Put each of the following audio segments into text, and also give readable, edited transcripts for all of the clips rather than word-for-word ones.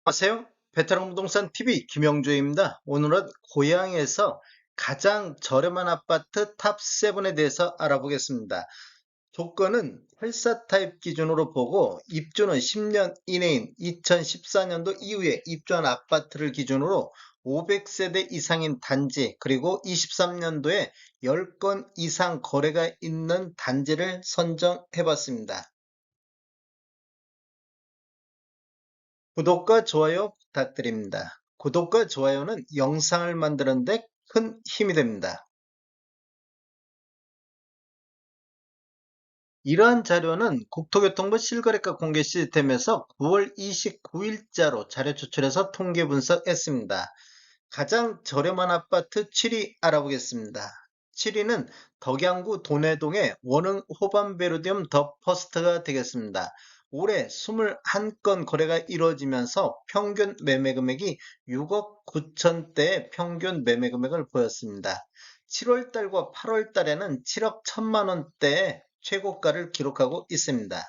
안녕하세요. 베테랑 부동산 TV 김영주입니다. 오늘은 고양에서 가장 저렴한 아파트 탑7에 대해서 알아보겠습니다. 조건은 84 타입 기준으로 보고 입주는 10년 이내인 2014년도 이후에 입주한 아파트를 기준으로 500세대 이상인 단지 그리고 23년도에 10건 이상 거래가 있는 단지를 선정해 봤습니다. 구독과 좋아요 부탁드립니다. 구독과 좋아요는 영상을 만드는 데 큰 힘이 됩니다. 이러한 자료는 국토교통부 실거래가 공개 시스템에서 9월 29일자로 자료 추출해서 통계 분석했습니다. 가장 저렴한 아파트 7위 알아보겠습니다. 7위는 덕양구 도내동의 원흥 호반베르디움 더 퍼스트가 되겠습니다. 올해 21건 거래가 이루어지면서 평균 매매 금액이 6억 9천대의 평균 매매 금액을 보였습니다. 7월 달과 8월 달에는 7억 1천만 원대의 최고가를 기록하고 있습니다.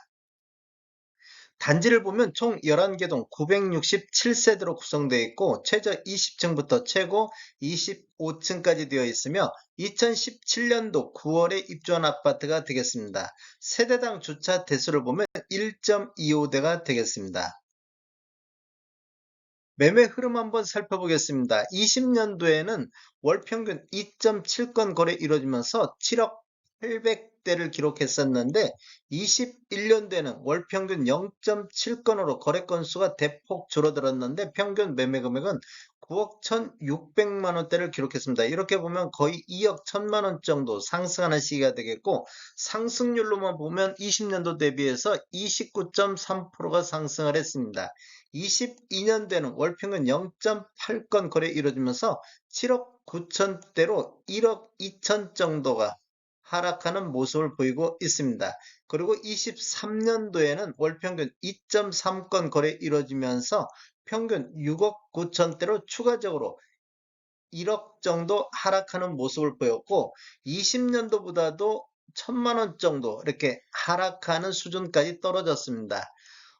단지를 보면 총 11개 동 967세대로 구성되어 있고 최저 20층부터 최고 25층까지 되어 있으며 2017년도 9월에 입주한 아파트가 되겠습니다. 세대당 주차 대수를 보면 1.25대가 되겠습니다. 매매 흐름 한번 살펴보겠습니다. 20년도에는 월 평균 2.7건 거래 이루어지면서 7억 800대를 기록했었는데 21년도에는 월 평균 0.7건으로 거래 건수가 대폭 줄어들었는데 평균 매매 금액은 9억 1,600만 원대를 기록했습니다. 이렇게 보면 거의 2억 1천만 원 정도 상승하는 시기가 되겠고 상승률로만 보면 20년도 대비해서 29.3%가 상승을 했습니다. 22년대는 월평균 0.8건 거래 이루어지면서 7억 9천대로 1억 2천 정도가 하락하는 모습을 보이고 있습니다. 그리고 23년도에는 월평균 2.3건 거래 이루어지면서 평균 6억 9천대로 추가적으로 1억 정도 하락하는 모습을 보였고 20년도보다도 1천만 원 정도 이렇게 하락하는 수준까지 떨어졌습니다.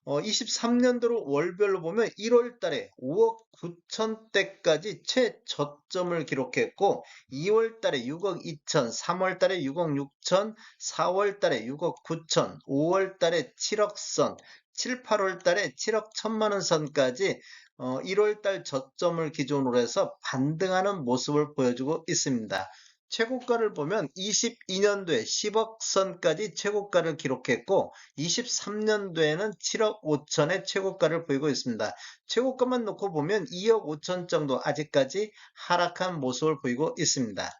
23년도로 월별로 보면 1월 달에 5억 9천대까지 최저점을 기록했고 2월 달에 6억 2천, 3월 달에 6억 6천, 4월 달에 6억 9천, 5월 달에 7억 선, 7, 8월 달에 7억 1천만 원 선까지 1월 달 저점을 기준으로 해서 반등하는 모습을 보여주고 있습니다. 최고가를 보면 22년도에 10억 선까지 최고가를 기록했고 23년도에는 7억 5천의 최고가를 보이고 있습니다. 최고가만 놓고 보면 2억 5천 정도 아직까지 하락한 모습을 보이고 있습니다.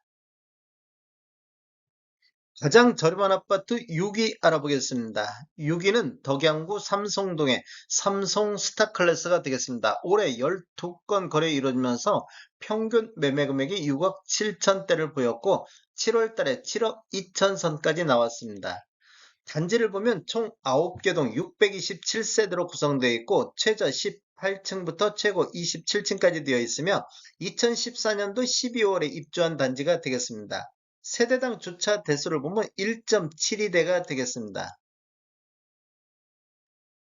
가장 저렴한 아파트 6위 알아보겠습니다. 6위는 덕양구 삼성동의 삼성 스타클래스가 되겠습니다. 올해 12건 거래 이루어지면서 평균 매매 금액이 6억 7천대를 보였고 7월 달에 7억 2천 선까지 나왔습니다. 단지를 보면 총 9개 동 627세대로 구성되어 있고 최저 18층부터 최고 27층까지 되어 있으며 2014년도 12월에 입주한 단지가 되겠습니다. 세대당 주차 대수를 보면 1.72대가 되겠습니다.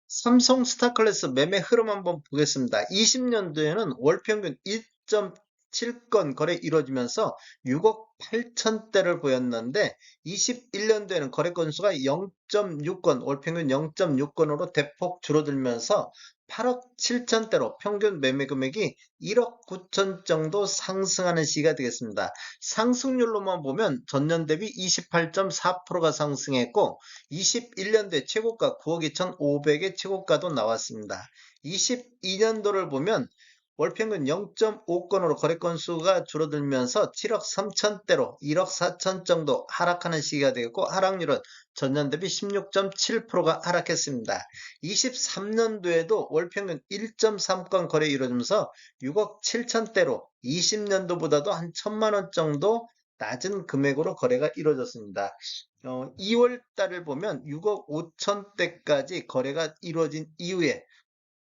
삼성 스타클래스 매매 흐름 한번 보겠습니다. 20년도에는 월 평균 1.7건 거래 이루어지면서 6억 8천대를 보였는데 21년도에는 거래 건수가 0.6건, 월 평균 0.6건으로 대폭 줄어들면서 8억 7천대로 평균 매매 금액이 1억 9천 정도 상승하는 시기가 되겠습니다. 상승률로만 보면 전년 대비 28.4%가 상승했고 21년도에 최고가 9억 2,500의 최고가도 나왔습니다. 22년도를 보면 월평균 0.5건으로 거래 건수가 줄어들면서 7억 3천대로 1억 4천 정도 하락하는 시기가 되겠고 하락률은 전년 대비 16.7%가 하락했습니다. 23년도에도 월평균 1.3건 거래 이루어지면서 6억 7천대로 20년도보다도 한 1천만 원 정도 낮은 금액으로 거래가 이루어졌습니다. 2월 달을 보면 6억 5천대까지 거래가 이루어진 이후에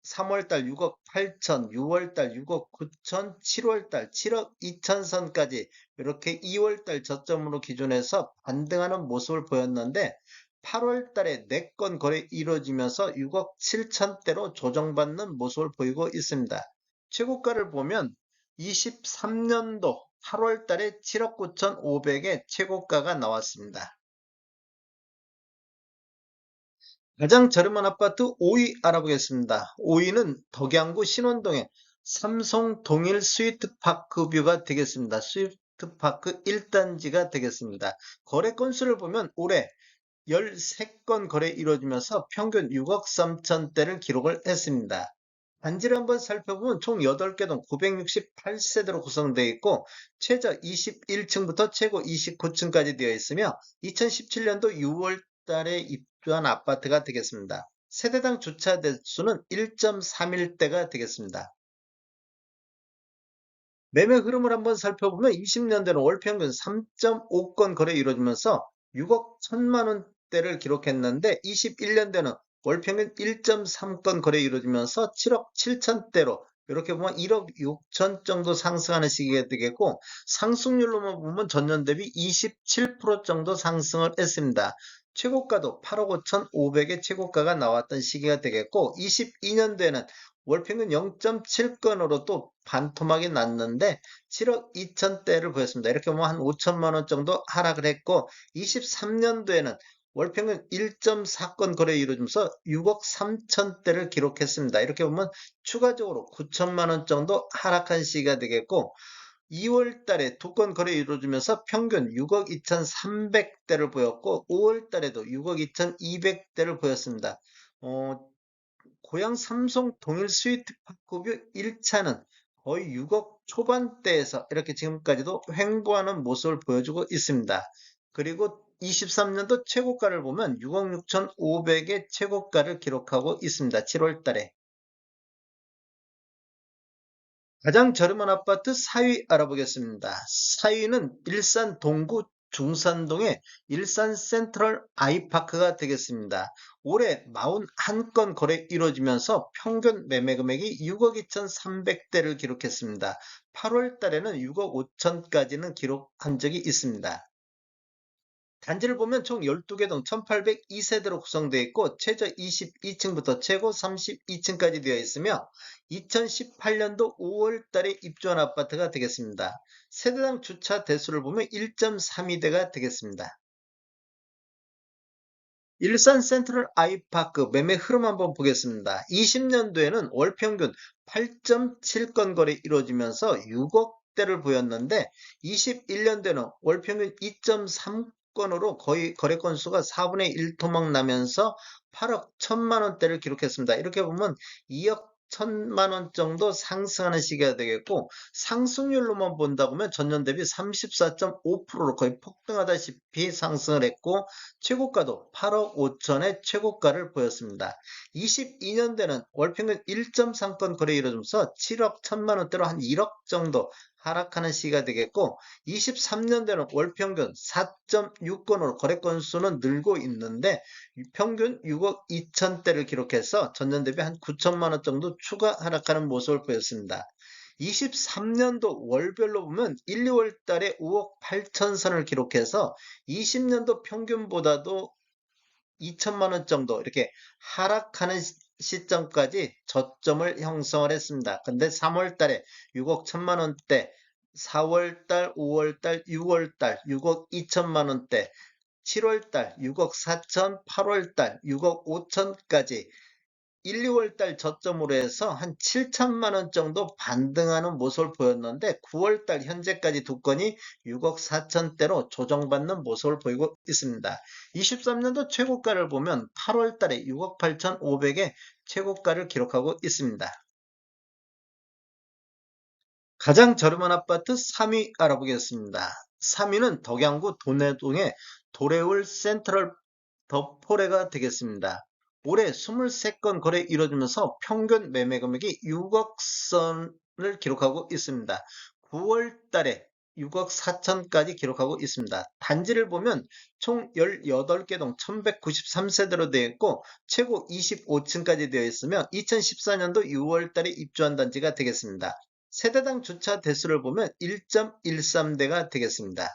3월 달 6억 8천, 6월 달 6억 9천, 7월 달 7억 2천 선까지 이렇게 2월 달 저점으로 기준해서 반등하는 모습을 보였는데 8월 달에 4건 거래 이루어지면서 6억 7천대로 조정받는 모습을 보이고 있습니다. 최고가를 보면 23년도 8월 달에 7억 9,500에 최고가가 나왔습니다. 가장 저렴한 아파트 5위 알아보겠습니다. 5위는 덕양구 신원동의 삼성 동일 스위트파크 뷰가 되겠습니다. 스위트파크 1단지가 되겠습니다. 거래 건수를 보면 올해 13건 거래 이루어지면서 평균 6억 3천대를 기록을 했습니다. 단지를 한번 살펴보면 총 8개 동 968세대로 구성되어 있고 최저 21층부터 최고 29층까지 되어 있으며 2017년도 6월 달에 입주한 아파트가 되겠습니다. 세대당 주차 대수는 1.31대가 되겠습니다. 매매 흐름을 한번 살펴보면 20년대는 월 평균 3.5건 거래 이루어지면서 6억 1천만 원대를 기록했는데 21년대는 월 평균 1.3건 거래 이루어지면서 7억 7천대로 이렇게 보면 1억 6천 정도 상승하는 시기가 되겠고 상승률로만 보면 전년 대비 27% 정도 상승을 했습니다. 최고가도 8억 5천5백의 최고가가 나왔던 시기가 되겠고 22년대에는 월평균 0.7건으로 또 반토막이 났는데 7억 2천대를 보였습니다. 이렇게 보면 한 5천만 원 정도 하락을 했고 23년도에는 월평균 1.4건 거래 이루어지면서 6억 3천대를 기록했습니다. 이렇게 보면 추가적으로 9천만 원 정도 하락한 시기가 되겠고 2월 달에 2건 거래 이루어지면서 평균 6억 2,300대를 보였고 5월 달에도 6억 2,200대를 보였습니다. 고양 삼성 동일 스위트파크뷰 1차는 거의 6억 초반대에서 이렇게 지금까지도 횡보하는 모습을 보여주고 있습니다. 그리고 23년도 최고가를 보면 6억 6,500의 최고가를 기록하고 있습니다. 7월 달에. 가장 저렴한 아파트 4위 알아보겠습니다. 4위는 일산 동구 중산동의 일산 센트럴 아이파크가 되겠습니다. 올해 41건 거래 이루어지면서 평균 매매 금액이 6억 2,300대를 기록했습니다. 8월 달에는 6억 5천까지는 기록한 적이 있습니다. 단지를 보면 총 12개 동 1802세대로 구성되어 있고 최저 22층부터 최고 32층까지 되어 있으며 2018년도 5월 달에 입주한 아파트가 되겠습니다. 세대당 주차 대수를 보면 1.32대가 되겠습니다. 일산 센트럴 아이파크 매매 흐름 한번 보겠습니다. 20년도에는 월 평균 8.7건 거래 이루어지면서 6억대를 보였는데 21년도에는 월 평균 2.3건으로 거의 거래 건수가 4분의 1 토막 나면서 8억 1천만 원대를 기록했습니다. 이렇게 보면 2억 1천만 원 정도 상승하는 시기가 되겠고 상승률로만 본다 보면 전년 대비 34.5%로 거의 폭등하다시피 상승을 했고 최고가도 8억 5천의 최고가를 보였습니다. 22년대는 월평균 1.3건 거래 이루어지면서 7억 1천만 원대로 한 1억 정도 하락하는 시기가 되겠고 23년대는 월평균 4.6건으로 거래 건수는 늘고 있는데 평균 6억 2천대를 기록해서 전년 대비 한 9천만 원 정도 추가 하락하는 모습을 보였습니다. 23년도 월별로 보면 1, 2월 달에 5억 8천 선을 기록해서 20년도 평균보다도 2천만 원 정도 이렇게 하락하는 시점까지 저점을 형성을 했습니다. 근데 3월 달에 6억 1천만 원대, 4월 달, 5월 달, 6월 달 6억 2천만 원대, 7월 달 6억 4천, 8월 달 6억 5천까지 1, 2월 달 저점으로 해서 한 7천만 원 정도 반등하는 모습을 보였는데 9월 달 현재까지 두 건이 6억 4천대로 조정받는 모습을 보이고 있습니다. 23년도 최고가를 보면 8월 달에 6억 8천5백의 최고가를 기록하고 있습니다. 가장 저렴한 아파트 3위 알아보겠습니다. 3위는 덕양구 도내동의 도래울 센트럴 더포레가 되겠습니다. 올해 23건 거래 이루어지면서 평균 매매 금액이 6억 선을 기록하고 있습니다. 9월 달에 6억 4천까지 기록하고 있습니다. 단지를 보면 총 18개 동 1193세대로 되어 있고 최고 25층까지 되어 있으며 2014년도 6월 달에 입주한 단지가 되겠습니다. 세대당 주차 대수를 보면 1.13대가 되겠습니다.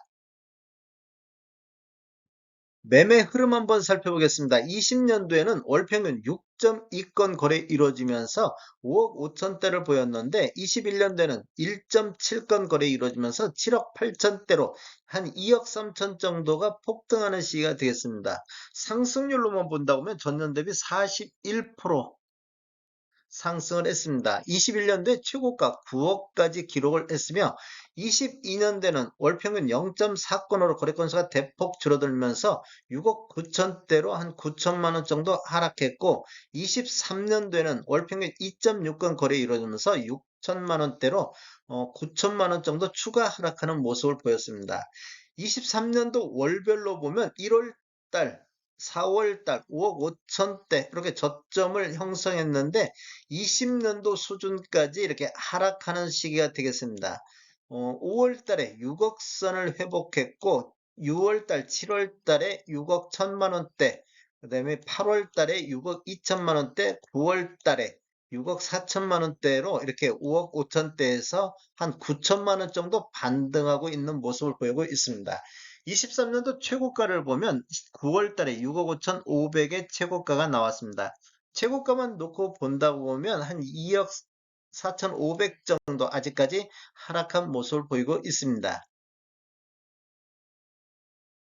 매매 흐름 한번 살펴보겠습니다. 20년도에는 월 평균 6.2건 거래 이루어지면서 5억 5천대를 보였는데 21년도에는 1.7건 거래 이루어지면서 7억 8천대로 한 2억 3천 정도가 폭등하는 시기가 되겠습니다. 상승률로만 본다고 하면 전년 대비 41% 상승을 했습니다. 21년도에 최고가 9억까지 기록을 했으며 22년대는 월평균 0.4건으로 거래 건수가 대폭 줄어들면서 6억 9천대로 한 9천만 원 정도 하락했고 23년도에는 월평균 2.6건 거래 이루어지면서 6천만 원대로 9천만 원 정도 추가 하락하는 모습을 보였습니다. 23년도 월별로 보면 1월 달 4월 달 5억 5천대 이렇게 저점을 형성했는데 20년도 수준까지 이렇게 하락하는 시기가 되겠습니다. 5월 달에 6억 선을 회복했고 6월 달, 7월 달에 6억 1천만 원대, 그 다음에 8월 달에 6억 2천만 원대, 9월 달에 6억 4천만 원대로 이렇게 5억 5천대에서 한 9천만 원 정도 반등하고 있는 모습을 보이고 있습니다. 23년도 최고가를 보면 9월 달에 6억 5천5백의 최고가가 나왔습니다. 최고가만 놓고 본다고 보면 한 2억 4,500 정도 아직까지 하락한 모습을 보이고 있습니다.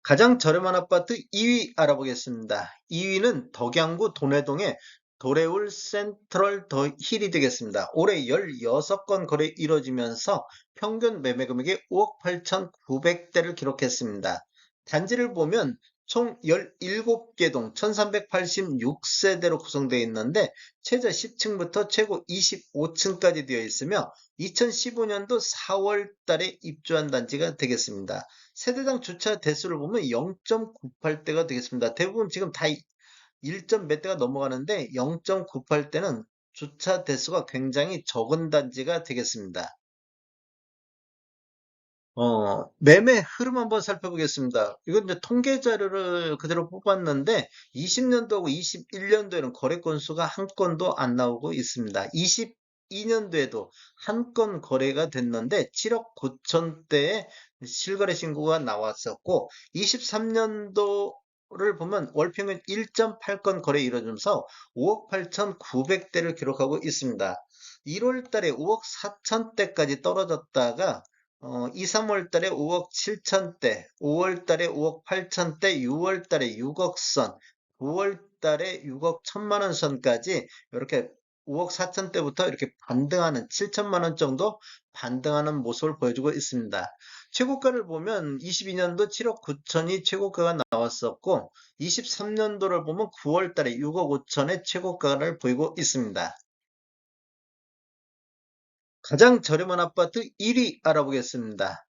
가장 저렴한 아파트 2위 알아보겠습니다. 2위는 덕양구 도내동의 도래울 센트럴 더 힐이 되겠습니다. 올해 16건 거래 이루어지면서 평균 매매 금액이 5억 8,900대를 기록했습니다. 단지를 보면 총 17개 동 1386세대로 구성되어 있는데 최저 10층부터 최고 25층까지 되어 있으며 2015년도 4월 달에 입주한 단지가 되겠습니다. 세대당 주차 대수를 보면 0.98대가 되겠습니다. 대부분 지금 다 1점 몇 대가 넘어가는데 0.98대는 주차 대수가 굉장히 적은 단지가 되겠습니다. 매매 흐름 한번 살펴보겠습니다. 이건 이제 통계 자료를 그대로 뽑았는데 20년도하고 21년도에는 거래 건수가 한 건도 안 나오고 있습니다. 22년도에도 한 건 거래가 됐는데 7억 9천대의 실거래 신고가 나왔었고 23년도를 보면 월평균 1.8건 거래 이루어지면서 5억 8천9백대를 기록하고 있습니다. 1월 달에 5억 4천대까지 떨어졌다가 2, 3월 달에 5억 7천대, 5월 달에 5억 8천대, 6월 달에 6억 선, 9월 달에 6억 1천만 원 선까지 이렇게 5억 4천대부터 이렇게 반등하는 7천만 원 정도 반등하는 모습을 보여주고 있습니다. 최고가를 보면 22년도 7억 9천이 최고가가 나왔었고 23년도를 보면 9월 달에 6억 5천의 최고가를 보이고 있습니다. 가장 저렴한 아파트 1위 알아보겠습니다.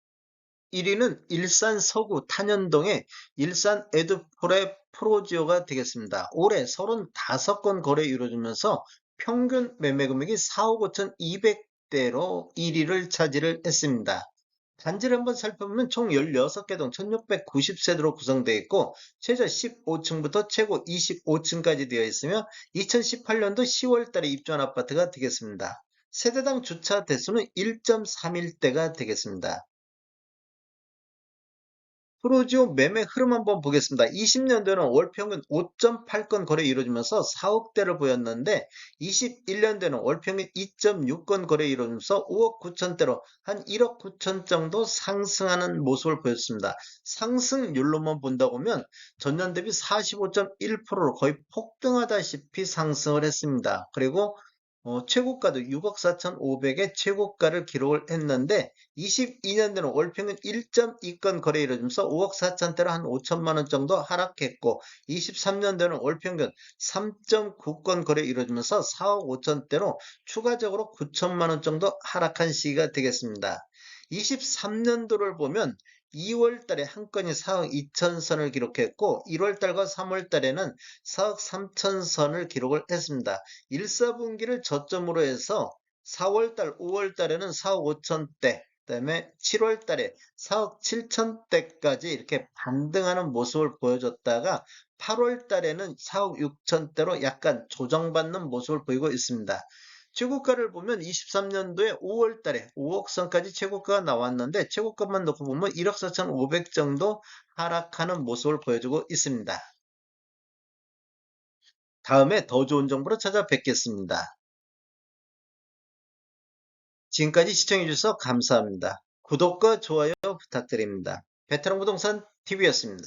1위는 일산 서구 탄현동의 일산 에드폴의 프로지오가 되겠습니다. 올해 35건 거래 이루어지면서 평균 매매 금액이 4억 5천 2백대로 1위를 차지를 했습니다. 단지를 한번 살펴보면 총 16개 동 1690세대로 구성되어 있고 최저 15층부터 최고 25층까지 되어 있으며 2018년도 10월 달에 입주한 아파트가 되겠습니다. 세대당 주차 대수는 1.31대가 되겠습니다. 프로지오 매매 흐름 한번 보겠습니다. 20년도에는 월 평균 5.8건 거래 이루어지면서 4억대를 보였는데 21년도에는 월 평균 2.6건 거래 이루어지면서 5억 9천대로 한 1억 9천 정도 상승하는 모습을 보였습니다. 상승률로만 본다고 하면 전년 대비 45.1%로 거의 폭등하다시피 상승을 했습니다. 그리고 최고가도 6억 4천5백의 최고가를 기록을 했는데 22년도는 월평균 1.2건 거래 이루어지면서 5억 4천대로 한 5천만 원 정도 하락했고 23년도는 월평균 3.9건 거래 이루어지면서 4억 5천대로 추가적으로 9천만 원 정도 하락한 시기가 되겠습니다. 23년도를 보면 2월 달에 한 건이 4억 2천 선을 기록했고 1월 달과 3월 달에는 4억 3천 선을 기록을 했습니다. 1, 4분기를 저점으로 해서 4월 달, 5월 달에는 4억 5천대, 그다음에 7월 달에 4억 7천대까지 이렇게 반등하는 모습을 보여줬다가 8월 달에는 4억 6천대로 약간 조정받는 모습을 보이고 있습니다. 최고가를 보면 23년도에 5월 달에 5억 선까지 최고가가 나왔는데 최고가만 놓고 보면 1억 4,500 정도 하락하는 모습을 보여주고 있습니다. 다음에 더 좋은 정보로 찾아뵙겠습니다. 지금까지 시청해주셔서 감사합니다. 구독과 좋아요 부탁드립니다. 베테랑 부동산 TV였습니다.